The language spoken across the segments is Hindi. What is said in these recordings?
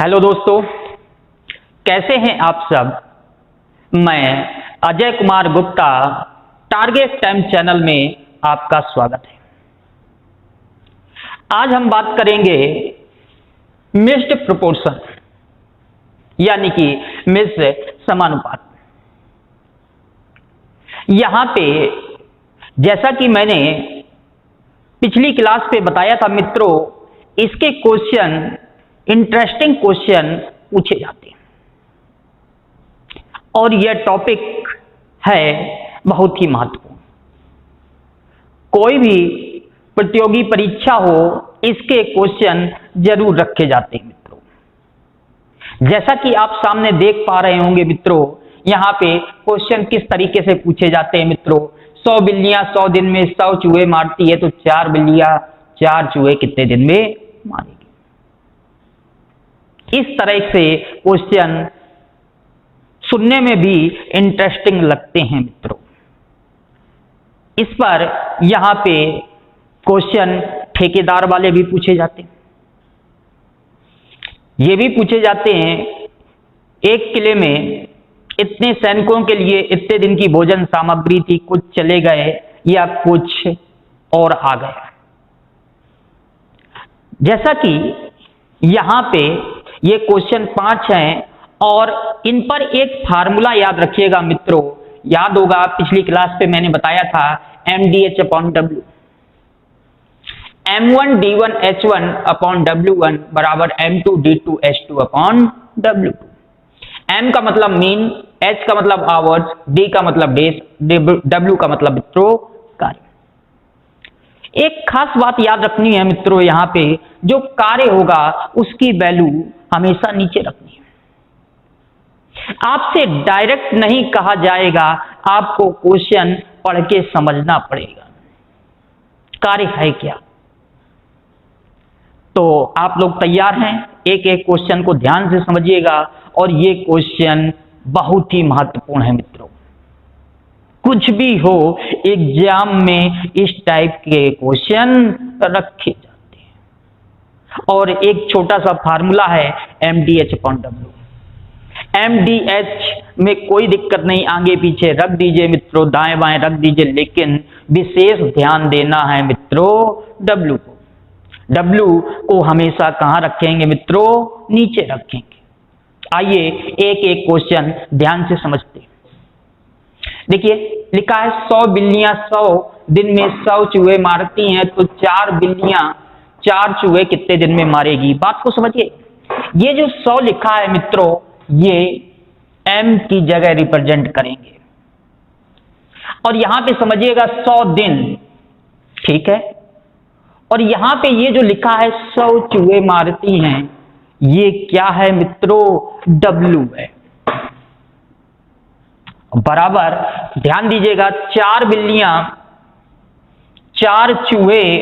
हेलो दोस्तों, कैसे हैं आप सब। मैं Ajay Kumar Gupta, target time channel में आपका स्वागत है। आज हम बात करेंगे मिस्ड प्रोपोर्शन यानी कि मिस्ड समानुपात। यहां पे जैसा कि मैंने पिछली क्लास पे बताया था मित्रों, इसके क्वेश्चन इंटरेस्टिंग क्वेश्चन पूछे जाते हैं और यह टॉपिक है बहुत ही महत्वपूर्ण। कोई भी प्रतियोगी परीक्षा हो, इसके क्वेश्चन जरूर रखे जाते हैं मित्रों। जैसा कि आप सामने देख पा रहे होंगे मित्रों, यहाँ पे क्वेश्चन किस तरीके से पूछे जाते हैं मित्रों। 100 बिल्लियां 100 दिन में 100 चूहे मारती है, तो 4 बिल्लियां 4 चूहे कितने दिन में मारेगी। इस तरह से क्वेश्चन सुनने में भी इंटरेस्टिंग लगते हैं मित्रों। इस पर यहां पे क्वेश्चन ठेकेदार वाले भी पूछे जाते हैं। ये भी पूछे जाते हैं, एक किले में इतने सैनिकों के लिए इतने दिन की भोजन सामग्री थी, कुछ चले गए या कुछ और आ गए। जैसा कि यहां पे ये क्वेश्चन 5 हैं और इन पर एक फार्मूला याद रखिएगा मित्रों। याद होगा पिछली क्लास पे मैंने बताया था MDH/W, M1D1H1/W1 बराबर M2D2H2/W2। M का मतलब मीन, H का मतलब आवर्स, D का मतलब डेज, W का मतलब मित्रों कार्य। एक खास बात याद रखनी है मित्रों, यहां पे जो कार्य होगा उसकी वैल्यू हमेशा नीचे रखनी है। आपसे डायरेक्ट नहीं कहा जाएगा, आपको क्वेश्चन पढ़ के समझना पड़ेगा कार्य है क्या। तो आप लोग तैयार हैं? एक एक क्वेश्चन को ध्यान से समझिएगा और ये क्वेश्चन बहुत ही महत्वपूर्ण है मित्रों। कुछ भी हो, एग्जाम में इस टाइप के क्वेश्चन रखे जाते हैं। और एक छोटा सा फार्मूला है MDH/W। MDH में कोई दिक्कत नहीं, आगे पीछे रख दीजिए मित्रों, दाएं बाएं रख दीजिए, लेकिन विशेष ध्यान देना है मित्रों W को। W को हमेशा कहां रखेंगे मित्रों? नीचे रखेंगे। आइए एक एक क्वेश्चन ध्यान से समझते हैं। देखिए लिखा है 100 बिल्लियां 100 दिन में 100 चूहे मारती हैं, तो 4 बिल्लियां 4 चूहे कितने दिन में मारेगी। बात को समझिए, ये जो 100 लिखा है मित्रों, ये M की जगह रिप्रेजेंट करेंगे और यहां पे समझिएगा 100 दिन, ठीक है। और यहां पे ये जो लिखा है 100 चूहे मारती हैं, ये क्या है मित्रों? W है। बराबर ध्यान दीजिएगा, 4 बिल्लियां 4 चूहे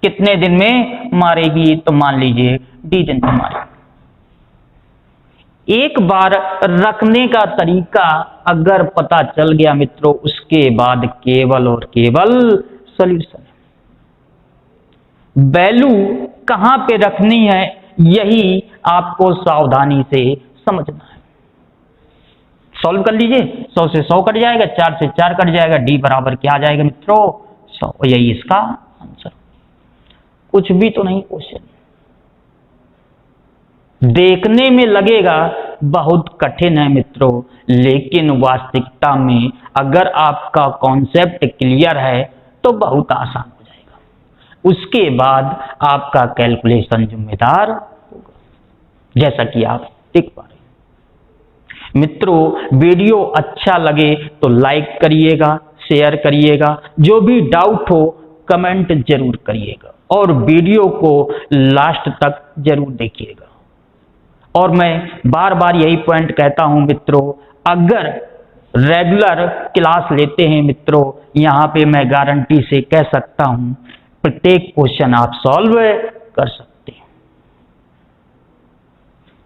कितने दिन में मारेगी, तो मान लीजिए D दिन में मारेगी। एक बार रखने का तरीका अगर पता चल गया मित्रों, उसके बाद केवल और केवल सॉल्यूशन। वैल्यू कहां पे रखनी है, यही आपको सावधानी से समझना है। सॉल्व कर लीजिए, 100 से 100 कट जाएगा, 4 से 4 कट जाएगा, D बराबर क्या आ जाएगा मित्रों? 100। यही इसका आंसर। कुछ भी तो नहीं क्वेश्चन। देखने में लगेगा बहुत कठिन है मित्रों, लेकिन वास्तविकता में अगर आपका कॉन्सेप्ट क्लियर है तो बहुत आसान हो जाएगा। उसके बाद आपका कैलकुलेशन जिम्मेदार होगा, जैसा कि आप देख पा रहे हैं। मित्रों वीडियो अच्छा लगे तो लाइक करिएगा, शेयर करिएगा, जो भी डाउट हो कमेंट जरूर करिएगा और वीडियो को लास्ट तक जरूर देखिएगा। और मैं बार बार यही पॉइंट कहता हूं मित्रों, अगर रेगुलर क्लास लेते हैं मित्रों, यहां पे मैं गारंटी से कह सकता हूं प्रत्येक क्वेश्चन आप सॉल्व कर सकते हैं।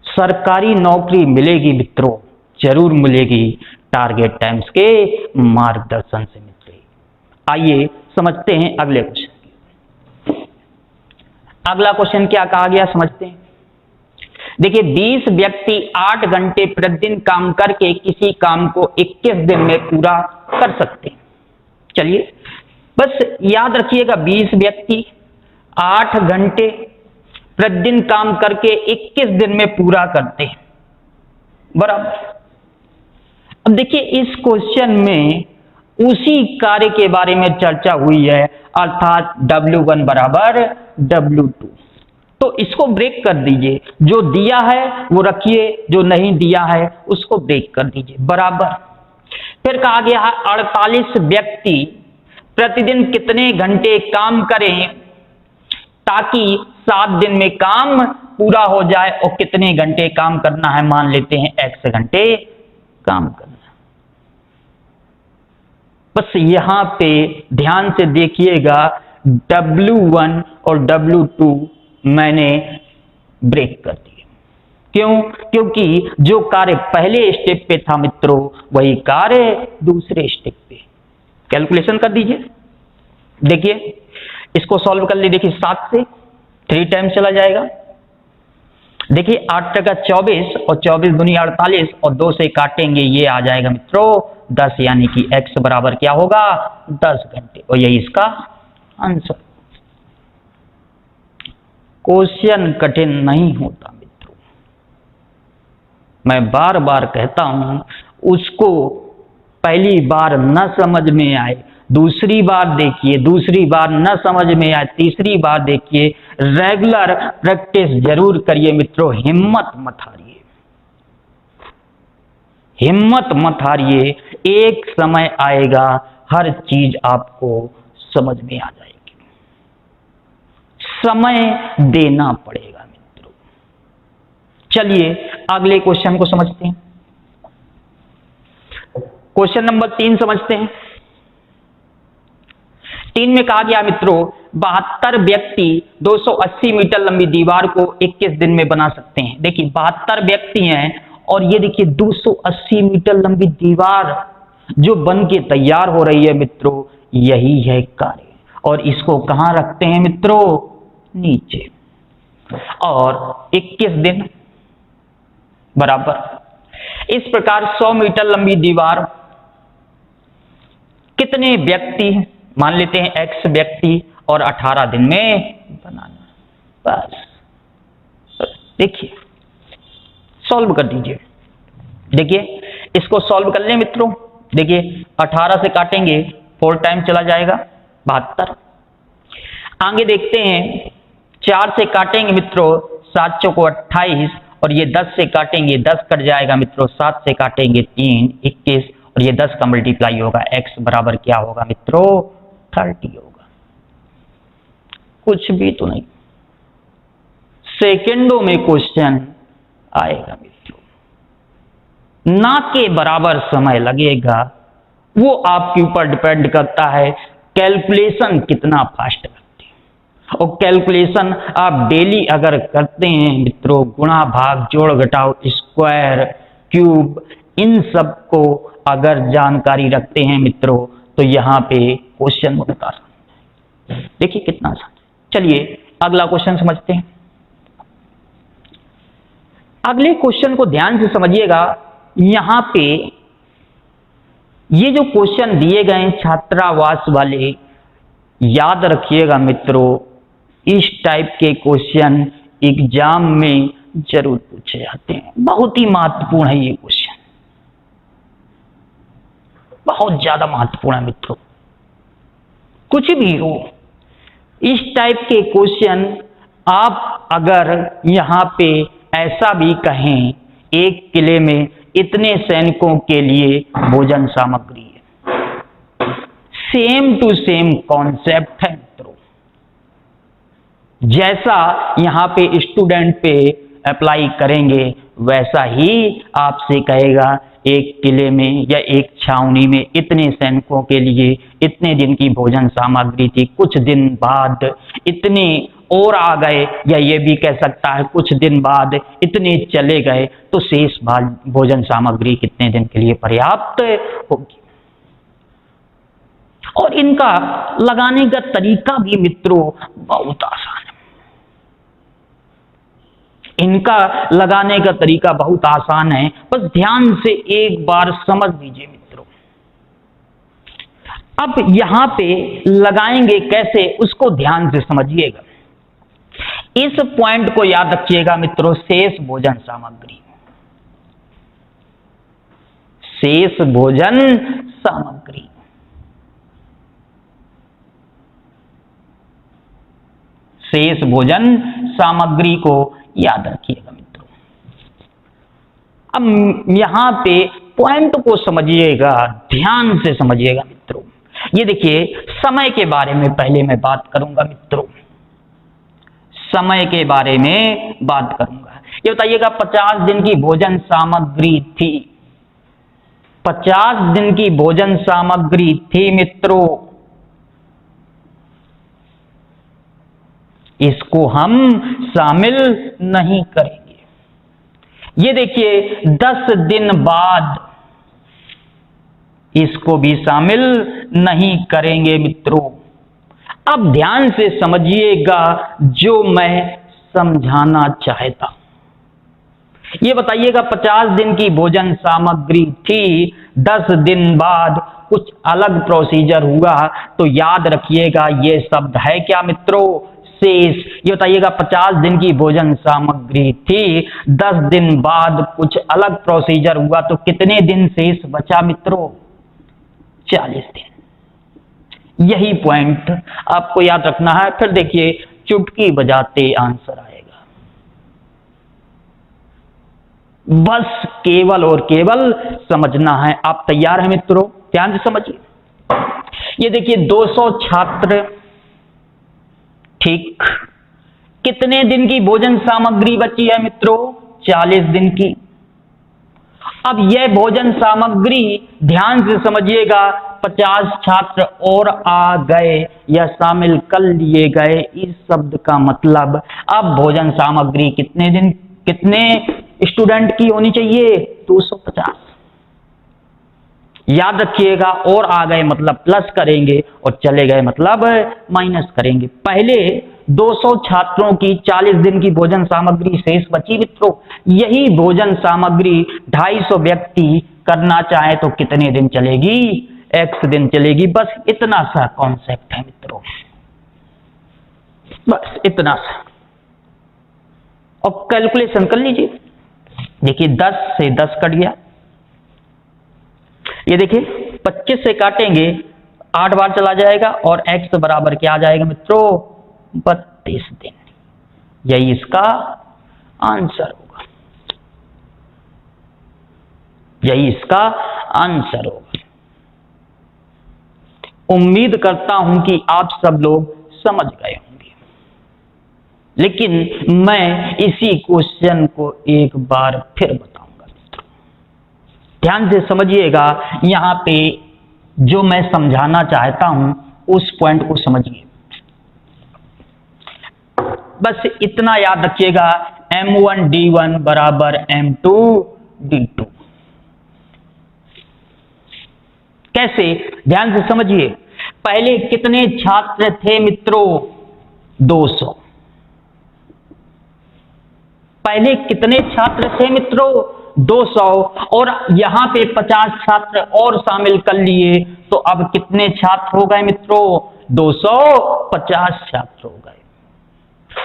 सरकारी नौकरी मिलेगी मित्रों, जरूर मिलेगी, टारगेट टाइम्स के मार्गदर्शन से मित्रों। आइए समझते हैं अगले क्वेश्चन। अगला क्वेश्चन क्या कहा गया समझते हैं। देखिए 20 व्यक्ति 8 घंटे प्रतिदिन काम करके किसी काम को 21 दिन में पूरा कर सकते हैं। चलिए बस याद रखिएगा 20 व्यक्ति 8 घंटे प्रतिदिन काम करके 21 दिन में पूरा करते हैं, बराबर। अब देखिए इस क्वेश्चन में उसी कार्य के बारे में चर्चा हुई है, अर्थात W1 बराबर W2। तो इसको ब्रेक कर दीजिए, जो दिया है वो रखिए, जो नहीं दिया है उसको ब्रेक कर दीजिए, बराबर। फिर कहा गया है 48 व्यक्ति प्रतिदिन कितने घंटे काम करें ताकि 7 दिन में काम पूरा हो जाए, और कितने घंटे काम करना है, मान लेते हैं X घंटे काम करना। बस यहां पे ध्यान से देखिएगा W1 और W2 मैंने ब्रेक कर दिए। क्यों? क्योंकि जो कार्य पहले स्टेप पे था मित्रों, वही कार्य दूसरे स्टेप पे। कैलकुलेशन कर दीजिए, देखिए इसको सॉल्व कर ले। देखिए 7 से 3 टाइम चला जाएगा। देखिए 8 टका 24 और 24 दूनी 48 और 2 से काटेंगे, ये आ जाएगा मित्रों 10, यानी कि X बराबर क्या होगा 10 घंटे, और यही इसका आंसर। क्वेश्चन कठिन नहीं होता मित्रों, मैं बार बार कहता हूं, उसको पहली बार न समझ में आए, दूसरी बार देखिए, दूसरी बार न समझ में आए, तीसरी बार देखिए, रेगुलर प्रैक्टिस जरूर करिए मित्रों। हिम्मत मत हारिए, हिम्मत मत हारिए, एक समय आएगा हर चीज आपको समझ में आ जाएगी। समय देना पड़ेगा मित्रों। चलिए अगले क्वेश्चन को समझते हैं। क्वेश्चन नंबर 3 समझते हैं। 3 में कहा गया मित्रों 72 व्यक्ति 280 मीटर लंबी दीवार को 21 दिन में बना सकते हैं। देखिए 72 व्यक्ति हैं और ये देखिए 280 मीटर लंबी दीवार जो बन के तैयार हो रही है मित्रों, यही है कार्य। और इसको कहां रखते हैं मित्रों? नीचे। और 21 दिन बराबर। इस प्रकार 100 मीटर लंबी दीवार कितने व्यक्ति, मान लेते हैं X व्यक्ति, और 18 दिन में बनाना। बस देखिए सॉल्व कर दीजिए। देखिए इसको सॉल्व कर लें मित्रों। देखिए 18 से काटेंगे 4 टाइम चला जाएगा 72। आगे देखते हैं 4 से काटेंगे मित्रों 7 चौको 28, और ये 10 से काटेंगे 10 कट जाएगा मित्रों, 7 से काटेंगे 3 21, और ये 10 का मल्टीप्लाई होगा, X बराबर क्या होगा मित्रों 30 होगा। कुछ भी तो नहीं, सेकेंडों में क्वेश्चन आएगा मित्रों, ना के बराबर समय लगेगा। वो आपके ऊपर डिपेंड करता है कैलकुलेशन कितना फास्ट करते हैं। और कैलकुलेशन आप डेली अगर करते हैं मित्रों, गुणा भाग जोड़ घटाव स्क्वायर क्यूब, इन सब को अगर जानकारी रखते हैं मित्रों, तो यहां पे क्वेश्चन बहुत आसान है। देखिए कितना आसान। चलिए अगला क्वेश्चन समझते हैं। अगले क्वेश्चन को ध्यान से समझिएगा। यहां पे ये जो क्वेश्चन दिए गए हैं छात्रावास वाले, याद रखिएगा मित्रों, इस टाइप के क्वेश्चन एग्जाम में जरूर पूछे जाते हैं। बहुत ही महत्वपूर्ण है ये क्वेश्चन, बहुत ज्यादा महत्वपूर्ण है मित्रों। कुछ भी हो, इस टाइप के क्वेश्चन आप अगर यहां पे ऐसा भी कहें, एक किले में इतने सैनिकों के लिए भोजन सामग्री है, सेम टू सेम कॉन्सेप्ट है मित्रों। जैसा यहां पे स्टूडेंट पे अप्लाई करेंगे वैसा ही आपसे कहेगा एक किले में या एक छावनी में इतने सैनिकों के लिए इतने दिन की भोजन सामग्री थी, कुछ दिन बाद इतने और आ गए, या ये भी कह सकता है कुछ दिन बाद इतने चले गए, तो शेष भोजन सामग्री कितने दिन के लिए पर्याप्त होगी। और इनका लगाने का तरीका भी मित्रों बहुत आसान है। इनका लगाने का तरीका बहुत आसान है, बस ध्यान से एक बार समझ लीजिए मित्रों। अब यहां पे लगाएंगे कैसे उसको ध्यान से समझिएगा। इस पॉइंट को याद रखिएगा मित्रों, शेष भोजन सामग्री, शेष भोजन सामग्री। शेष भोजन सामग्री को याद रखिएगा मित्रों। अब यहां पे पॉइंट को समझिएगा, ध्यान से समझिएगा मित्रों। ये देखिए, समय के बारे में पहले मैं बात करूंगा मित्रों, समय के बारे में बात करूंगा। ये बताइएगा 50 दिन की भोजन सामग्री थी, 50 दिन की भोजन सामग्री थी मित्रों। इसको हम शामिल नहीं करेंगे। ये देखिए 10 दिन बाद, इसको भी शामिल नहीं करेंगे मित्रों। अब ध्यान से समझिएगा जो मैं समझाना चाहता। ये बताइएगा 50 दिन की भोजन सामग्री थी, 10 दिन बाद कुछ अलग प्रोसीजर हुआ, तो याद रखिएगा ये शब्द है क्या मित्रों, शेष। ये बताइएगा 50 दिन की भोजन सामग्री थी, 10 दिन बाद कुछ अलग प्रोसीजर हुआ, तो कितने दिन शेष बचा मित्रों, 40 दिन। यही पॉइंट आपको याद रखना है। फिर देखिए चुटकी बजाते आंसर आएगा, बस केवल और केवल समझना है। आप तैयार हैं मित्रों, ध्यान से समझिए। ये देखिए 200 छात्र, ठीक, कितने दिन की भोजन सामग्री बची है मित्रों, 40 दिन की। अब यह भोजन सामग्री ध्यान से समझिएगा, 50 छात्र और आ गए या शामिल कर लिए गए, इस शब्द का मतलब अब भोजन सामग्री कितने दिन, कितने स्टूडेंट की होनी चाहिए, 250। याद रखिएगा, और आ गए मतलब प्लस करेंगे और चले गए मतलब माइनस करेंगे। पहले 200 छात्रों की 40 दिन की भोजन सामग्री शेष बची मित्रों। यही भोजन सामग्री 250 व्यक्ति करना चाहे तो कितने दिन चलेगी, x दिन चलेगी। बस इतना सा कॉन्सेप्ट है मित्रों, बस इतना सा। और कैलकुलेशन कर लीजिए। देखिए 10 से 10 कट गया, ये देखिए 25 से काटेंगे 8 बार चला जाएगा और x बराबर क्या आ जाएगा मित्रों, 32 दिन। यही इसका आंसर होगा, यही इसका आंसर होगा। उम्मीद करता हूं कि आप सब लोग समझ गए होंगे, लेकिन मैं इसी क्वेश्चन को एक बार फिर बताऊंगा। ध्यान से समझिएगा, यहां पे जो मैं समझाना चाहता हूं उस पॉइंट को समझिए। बस इतना याद रखिएगा, M1 D1 बराबर M2 D2। कैसे, ध्यान से समझिए। पहले कितने छात्र थे मित्रों, 200। पहले कितने छात्र थे मित्रों, 200, और यहां पे 50 छात्र और शामिल कर लिए, तो अब कितने छात्र हो गए मित्रों, 250 छात्र हो गए।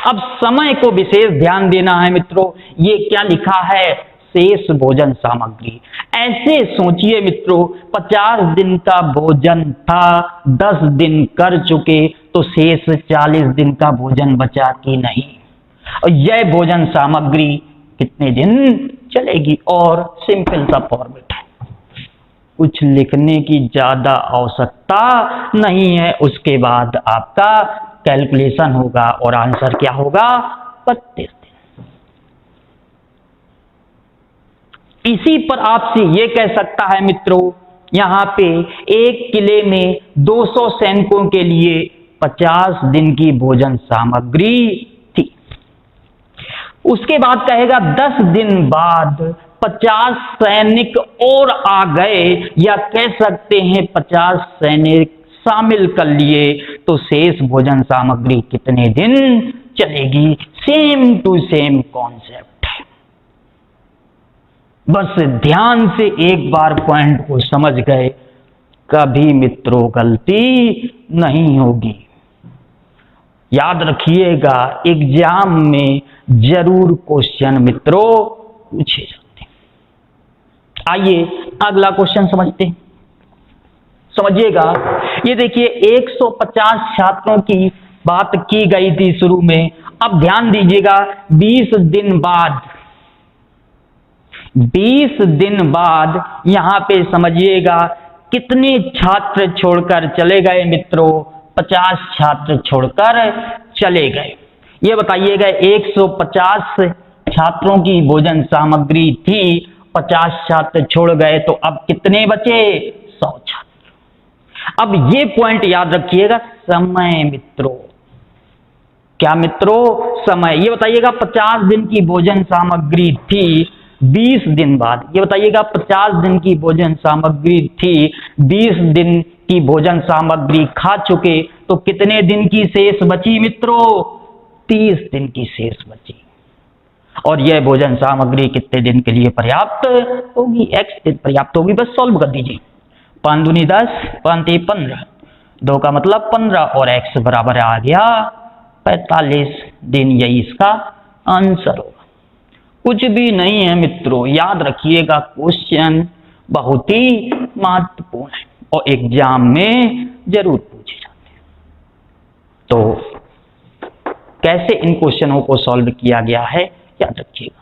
अब समय को विशेष ध्यान देना है मित्रों। ये क्या लिखा है, शेष भोजन सामग्री। ऐसे सोचिए मित्रों, 50 दिन का भोजन था, 10 दिन कर चुके, तो शेष 40 दिन का भोजन बचा कि नहीं, और यह भोजन सामग्री कितने दिन चलेगी। और सिंपल सा फॉर्मेट है, कुछ लिखने की ज्यादा आवश्यकता नहीं है। उसके बाद आपका कैलकुलेशन होगा और आंसर क्या होगा, 32 दिन। इसी पर आपसे ये कह सकता है मित्रों, यहां पे एक किले में 200 सैनिकों के लिए 50 दिन की भोजन सामग्री थी। उसके बाद कहेगा 10 दिन बाद 50 सैनिक और आ गए, या कह सकते हैं 50 सैनिक शामिल कर लिए, तो शेष भोजन सामग्री कितने दिन चलेगी, सेम टू सेम कॉन्सेप्ट है। बस ध्यान से एक बार पॉइंट को समझ गए, कभी मित्रों गलती नहीं होगी। याद रखिएगा, एग्जाम में जरूर क्वेश्चन मित्रों पूछे जाते हैं। आइए अगला क्वेश्चन समझते हैं। समझिएगा, ये देखिए 150 छात्रों की बात की गई थी शुरू में। अब ध्यान दीजिएगा, 20 दिन बाद यहां पे समझिएगा कितने छात्र छोड़कर चले गए मित्रों? 50 छात्र छोड़कर चले गए। ये बताइएगा, 150 छात्रों की भोजन सामग्री थी, 50 छात्र छोड़ गए, तो अब कितने बचे? 100 छात्र। अब ये पॉइंट याद रखिएगा, समय मित्रों। क्या मित्रों? समय। ये बताइएगा 50 दिन की भोजन सामग्री थी, 20 दिन बाद। ये बताइएगा 50 दिन की भोजन सामग्री थी, 20 दिन की भोजन सामग्री खा चुके, तो कितने दिन की शेष बची मित्रों? 30 दिन की शेष बची। और यह भोजन सामग्री कितने दिन के लिए पर्याप्त होगी? x दिन पर्याप्त होगी। बस सॉल्व कर दीजिए। 5 दूनी 10, 5 3 15, 2 का मतलब 15 और x बराबर आ गया 45 दिन। यही इसका आंसर होगा, कुछ भी नहीं है मित्रों। याद रखिएगा, क्वेश्चन बहुत ही महत्वपूर्ण है और एग्जाम में जरूर पूछे जाते हैं। तो कैसे इन क्वेश्चनों को सॉल्व किया गया है याद रखिएगा।